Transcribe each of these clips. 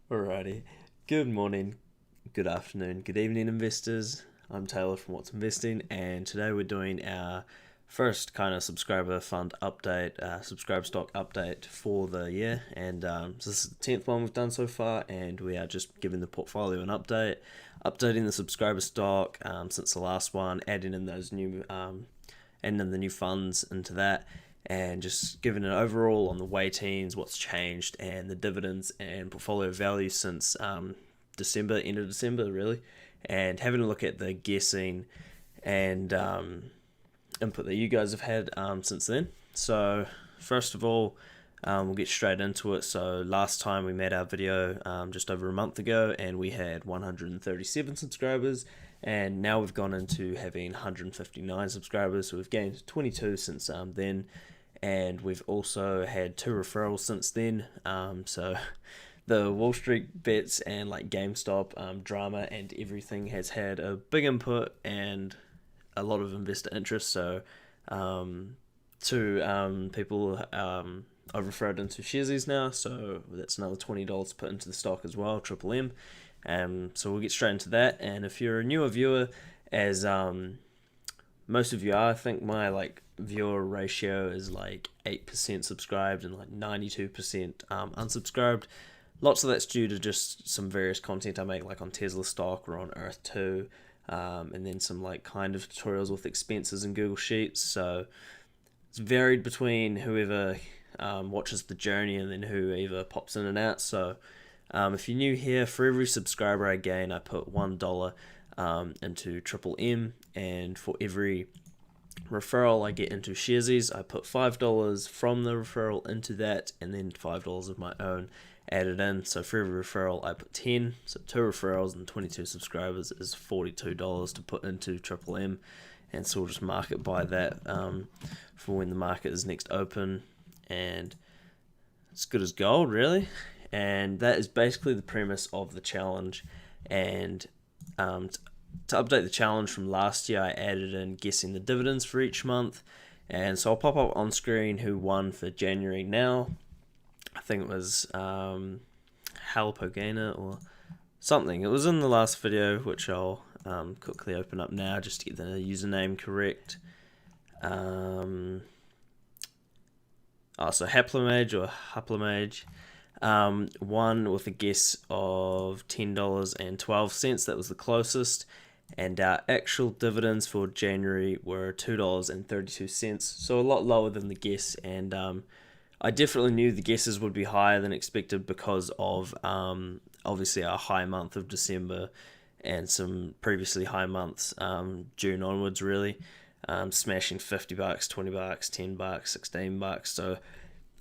Alrighty. Good morning, good afternoon, good evening, investors. I'm Taylor from What's Investing, and today we're doing our first kind of subscriber fund update, subscribe stock update for the year. And so this is the 10th one we've done so far, and we are just giving the portfolio an update, updating the subscriber stock since the last one, adding in those new, adding in the new funds into that, and just giving an overall on the weightings, what's changed, and the dividends and portfolio value since December, end of December, really, and having a look at the guessing and input that you guys have had since then. So, first of all, we'll get straight into it. So, last time we made our video just over a month ago, and we had 137 subscribers, and now we've gone into having 159 subscribers. So, we've gained 22 since then, and we've also had 2 referrals since then. So the Wall Street bets and like GameStop drama and everything has had a big input and a lot of investor interest. So 2 people I've referred into Sharesies now, so that's another $20 put into the stock as well, Triple M. So we'll get straight into that. And if you're a newer viewer, as most of you are, I think my viewer ratio is 8% subscribed and 92% unsubscribed. Lots of that's due to just some various content I make, on Tesla stock or on Earth 2, and then some kind of tutorials with expenses in Google Sheets. So it's varied between whoever watches the journey and then whoever pops in and out. So if you're new here, for every subscriber I gain, I put $1 into Triple M, and for every referral I get into Sharesies, I put $5 from the referral into that, and then $5 of my own added in. So for every referral I put 10, so 2 referrals and 22 subscribers is $42 to put into Triple M, and so we'll just mark it by that for when the market is next open, and it's good as gold, really. And that is basically the premise of the challenge. And to update the challenge from last year, I added in guessing the dividends for each month, and so I'll pop up on screen who won for January now. I think it was Halpogena or something. It was in the last video, which I'll quickly open up now just to get the username correct. So Haplomage or Haplamage won with a guess of $10.12. That was the closest. And our actual dividends for January were $2.32, so a lot lower than the guess. And I definitely knew the guesses would be higher than expected because of obviously our high month of December and some previously high months, June onwards, really, smashing $50, $20, $10, $16. So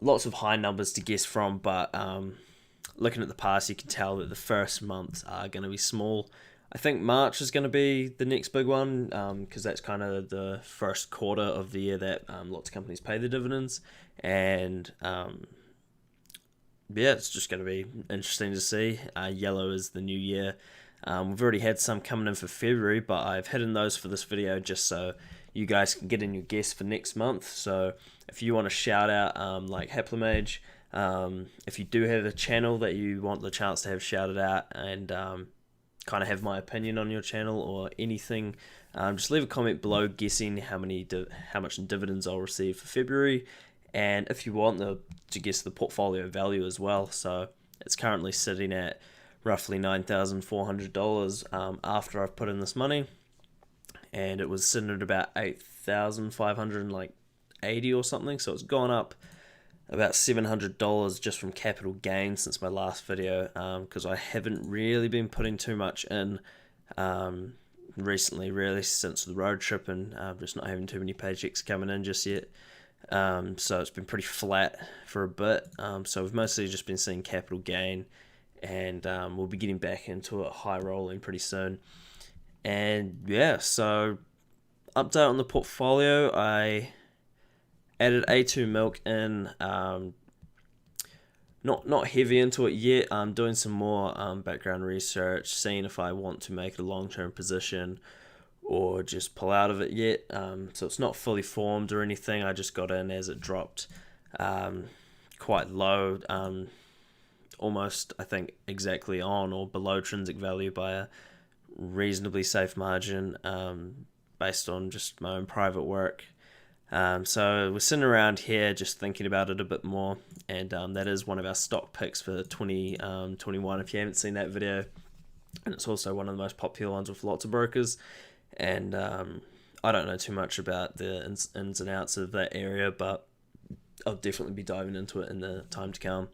lots of high numbers to guess from, but looking at the past, you can tell that the first months are going to be small. I think March is going to be the next big one because that's kind of the first quarter of the year that lots of companies pay the dividends. And it's just going to be interesting to see. Yellow is the new year. We've already had some coming in for February, but I've hidden those for this video just so you guys can get in your guess for next month. So if you want to shout out like Haplamage, if you do have a channel that you want the chance to have shouted out and kind of have my opinion on your channel or anything, just leave a comment below guessing how much dividends I'll receive for February, and if you want to guess the portfolio value as well. So it's currently sitting at roughly $9,400 after I've put in this money, and it was sitting at about 8,580 or something, so it's gone up about $700 just from capital gain since my last video, because I haven't really been putting too much in recently, really, since the road trip, and just not having too many paychecks coming in just yet. So it's been pretty flat for a bit. So we've mostly just been seeing capital gain, and we'll be getting back into a high rolling pretty soon. And so update on the portfolio, I added A2 milk in, not heavy into it yet. I'm doing some more background research, seeing if I want to make a long-term position or just pull out of it yet. So it's not fully formed or anything. I just got in as it dropped quite low almost, I think, exactly on or below intrinsic value by a reasonably safe margin, based on just my own private work. So we're sitting around here just thinking about it a bit more, and that is one of our stock picks for 2021. If you haven't seen that video, and it's also one of the most popular ones with lots of brokers. And I don't know too much about the ins and outs of that area, but I'll definitely be diving into it in the time to come.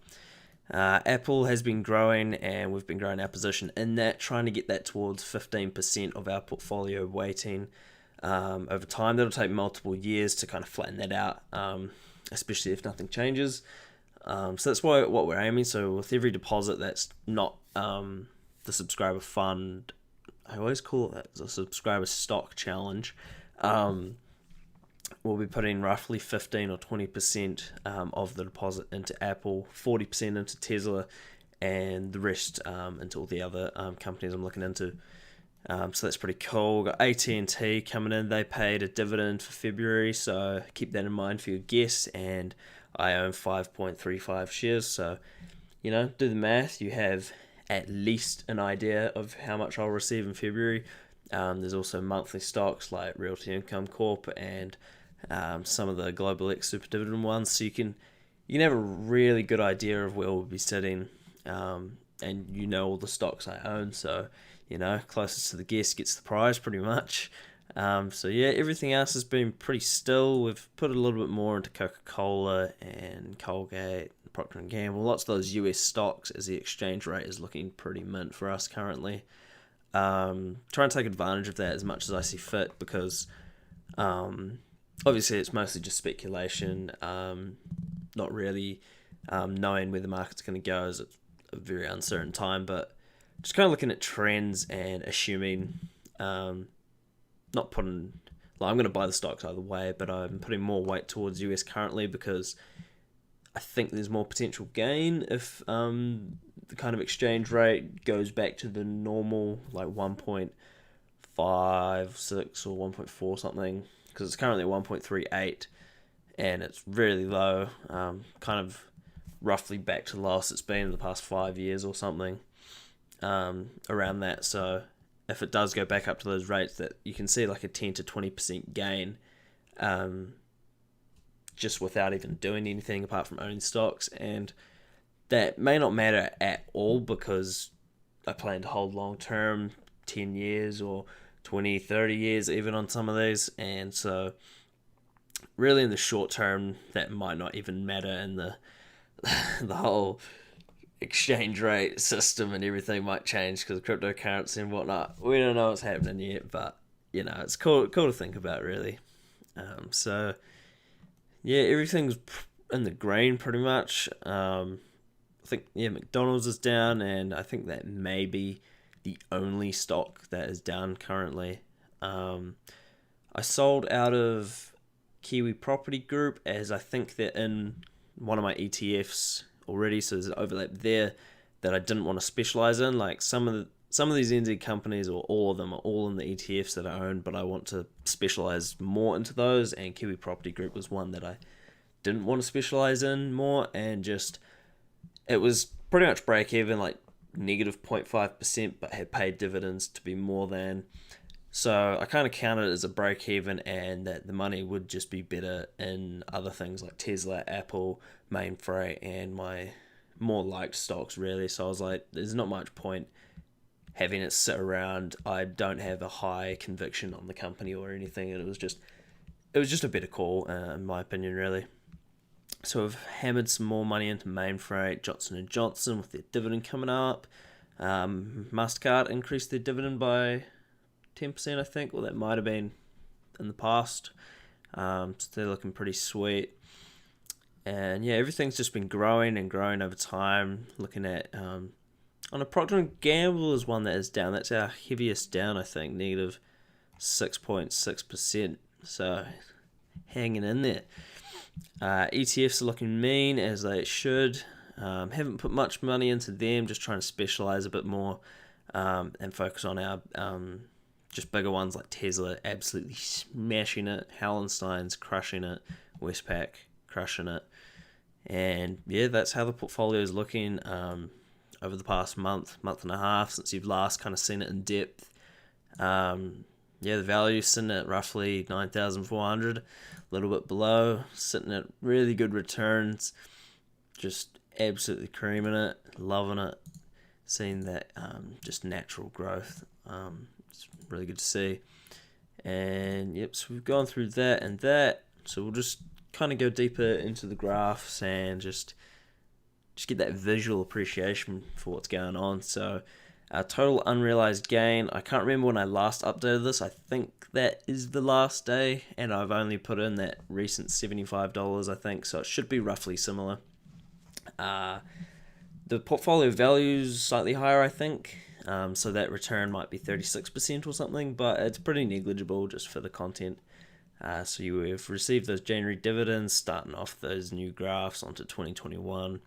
Apple has been growing, and we've been growing our position in that, trying to get that towards 15% of our portfolio weighting. Over time, that'll take multiple years to kind of flatten that out, especially if nothing changes. So that's what we're aiming. So with every deposit that's not the subscriber fund, I always call it a subscriber stock challenge, we'll be putting roughly 15 or 20% of the deposit into Apple, 40% into Tesla, and the rest into all the other companies I'm looking into. So that's pretty cool. We've got AT&T coming in. They paid a dividend for February, so keep that in mind for your guess. And I own 5.35 shares, so do the math. You have at least an idea of how much I'll receive in February. There's also monthly stocks like Realty Income Corp and some of the Global X Super Dividend ones, so you can have a really good idea of where we'll be sitting, and all the stocks I own. So closest to the guess gets the prize, pretty much. So yeah, everything else has been pretty still. We've put a little bit more into Coca-Cola and Colgate, Procter & Gamble, lots of those US stocks, as the exchange rate is looking pretty mint for us currently. Trying to take advantage of that as much as I see fit, because obviously it's mostly just speculation, not really knowing where the market's going to go, as it's a very uncertain time, but just kind of looking at trends and assuming, not putting, I'm going to buy the stocks either way, but I'm putting more weight towards US currently, because I think there's more potential gain if the kind of exchange rate goes back to the normal, like 1.56 or 1.4 something, because it's currently 1.38 and it's really low, kind of roughly back to the lowest it's been in the past 5 years or something, around that. So if it does go back up to those rates, that you can see like a 10 to 20% gain, just without even doing anything apart from owning stocks. And that may not matter at all, because I plan to hold long term, 10 years or 20, 30 years even on some of these. And so really in the short term, that might not even matter in the whole exchange rate system, and everything might change because of cryptocurrency and whatnot. We don't know what's happening yet, but it's cool to think about, really. So yeah, everything's in the green pretty much. I think McDonald's is down, and I think that may be the only stock that is down currently. I sold out of Kiwi Property Group, as I think they're in one of my ETFs already, so there's an overlap there that I didn't want to specialize in. Like some of these NZ companies, or all of them, are all in the ETFs that I own, but I want to specialize more into those, and Kiwi Property Group was one that I didn't want to specialize in more, and just it was pretty much break even, like negative 0.5%, but had paid dividends to be more than. So I kind of counted it as a break even, and that the money would just be better in other things like Tesla, Apple, Mainfreight, and my more liked stocks, really. So I was like, there's not much point having it sit around. I don't have a high conviction on the company or anything, and it was just a better call, in my opinion, really. So we've hammered some more money into Mainfreight, Johnson & Johnson with their dividend coming up. MasterCard increased their dividend by 10%, I think. Well, that might have been in the past. So they're looking pretty sweet. And yeah, everything's just been growing and growing over time. Looking at, on a Procter & Gamble is one that is down. That's our heaviest down, I think, negative 6.6%. So hanging in there. ETFs are looking mean, as they should. Haven't put much money into them, just trying to specialize a bit more, and focus on our just bigger ones like Tesla, absolutely smashing it, Hallenstein's crushing it, Westpac crushing it, And yeah, that's how the portfolio is looking over the past month and a half since you've last kind of seen it in depth. Yeah, the value's sitting at roughly 9,400, a little bit below, sitting at really good returns, just absolutely creaming it, loving it, seeing that just natural growth. It's really good to see. And yep, so we've gone through that and that, so we'll just kind of go deeper into the graphs and just get that visual appreciation for what's going on. So our total unrealized gain, I can't remember when I last updated this. I think that is the last day, and I've only put in that recent $75, I think, so it should be roughly similar. The portfolio value is slightly higher, I think, so that return might be 36% or something, but it's pretty negligible just for the content. So you have received those January dividends, starting off those new graphs onto 2021,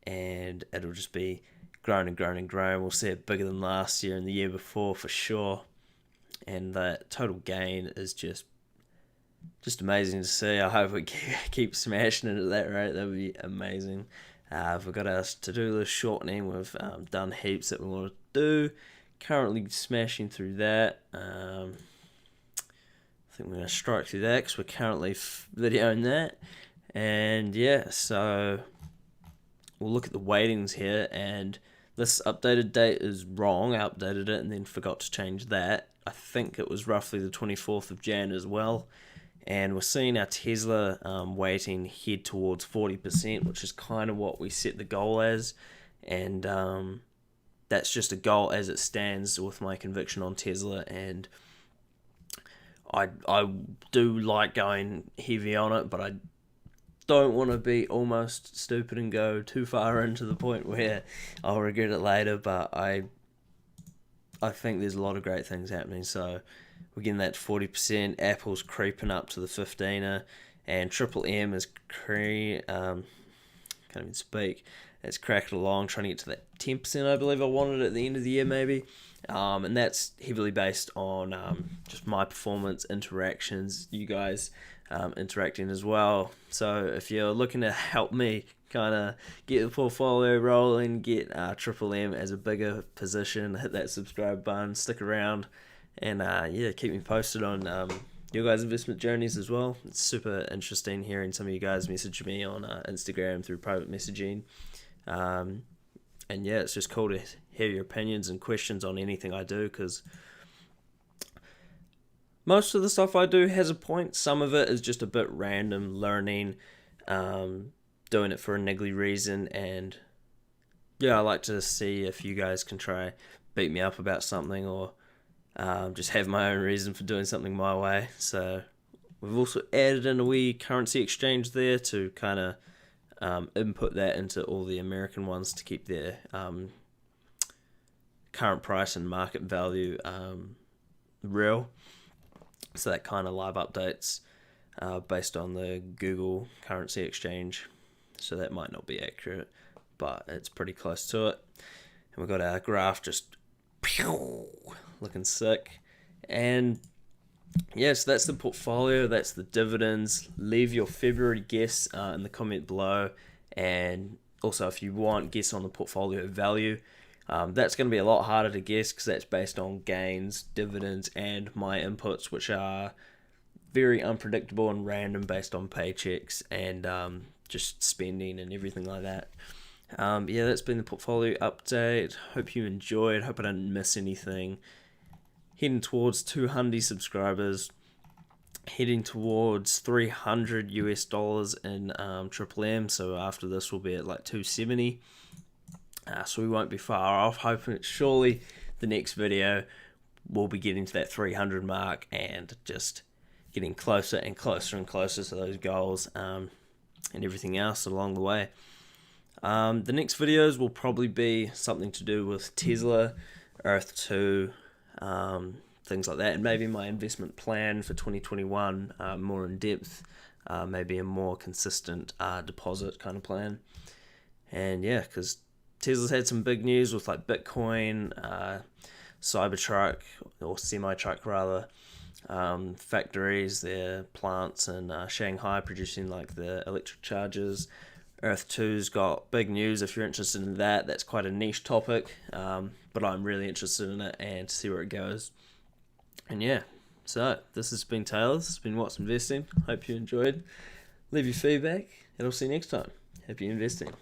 and it'll just be growing and growing and growing. We'll see it bigger than last year and the year before for sure, and that total gain is just amazing to see. I hope we keep smashing it at that rate. That would be amazing. We've got our to-do list shortening. We've done heaps that we want to do. Currently smashing through that. I think we're going to strike through that because we're currently videoing that. And yeah, so we'll look at the weightings here. And this updated date is wrong. I updated it and then forgot to change that. I think it was roughly the 24th of Jan as well. And we're seeing our Tesla weighting head towards 40%, which is kind of what we set the goal as. And that's just a goal as it stands with my conviction on Tesla. And I do like going heavy on it, but I don't want to be almost stupid and go too far into the point where I'll regret it later. But I think there's a lot of great things happening. So we're getting that 40%. Apple's creeping up to the 15er, and Triple M is can't even speak. It's cracking along, trying to get to that 10%. I believe I wanted at the end of the year, maybe. And that's heavily based on just my performance, interactions, you guys interacting as well. So if you're looking to help me kind of get the portfolio rolling, get Triple M as a bigger position, hit that subscribe button, stick around. And yeah, keep me posted on your guys' investment journeys as well. It's super interesting hearing some of you guys message me on Instagram through private messaging. And yeah, it's just cool to hear your opinions and questions on anything I do, because most of the stuff I do has a point. Some of it is just a bit random, learning, doing it for a niggly reason. And yeah, I like to see if you guys can try beat me up about something, or just have my own reason for doing something my way. So we've also added in a wee currency exchange there to kind of input that into all the American ones to keep their current price and market value real. So that kind of live updates based on the Google currency exchange. So that might not be accurate, but it's pretty close to it. And we've got our graph just looking sick. And yes, that's the portfolio, that's the dividends. Leave your February guess in the comment below, and also if you want, guess on the portfolio value. That's going to be a lot harder to guess because that's based on gains, dividends, and my inputs, which are very unpredictable and random based on paychecks and just spending and everything like that. Yeah, that's been the portfolio update. Hope you enjoyed. Hope I didn't miss anything. Heading towards 200 subscribers. Heading towards $300 US in Triple M. So after this, we'll be at like 270. So we won't be far off. Hoping surely the next video we'll be getting to that 300 mark and just getting closer and closer and closer to those goals and everything else along the way. The next videos will probably be something to do with Tesla, Earth 2, things like that, and maybe my investment plan for 2021, more in depth, maybe a more consistent deposit kind of plan. And yeah, because Tesla's had some big news with like Bitcoin, Cybertruck, or semi-truck rather, factories, their plants in Shanghai producing like the electric chargers, Earth 2's got big news if you're interested in that. That's quite a niche topic, but I'm really interested in it and to see where it goes. And yeah, so this has been Taylor. This has been What's Investing. Hope you enjoyed. Leave your feedback, and I'll see you next time. Happy investing.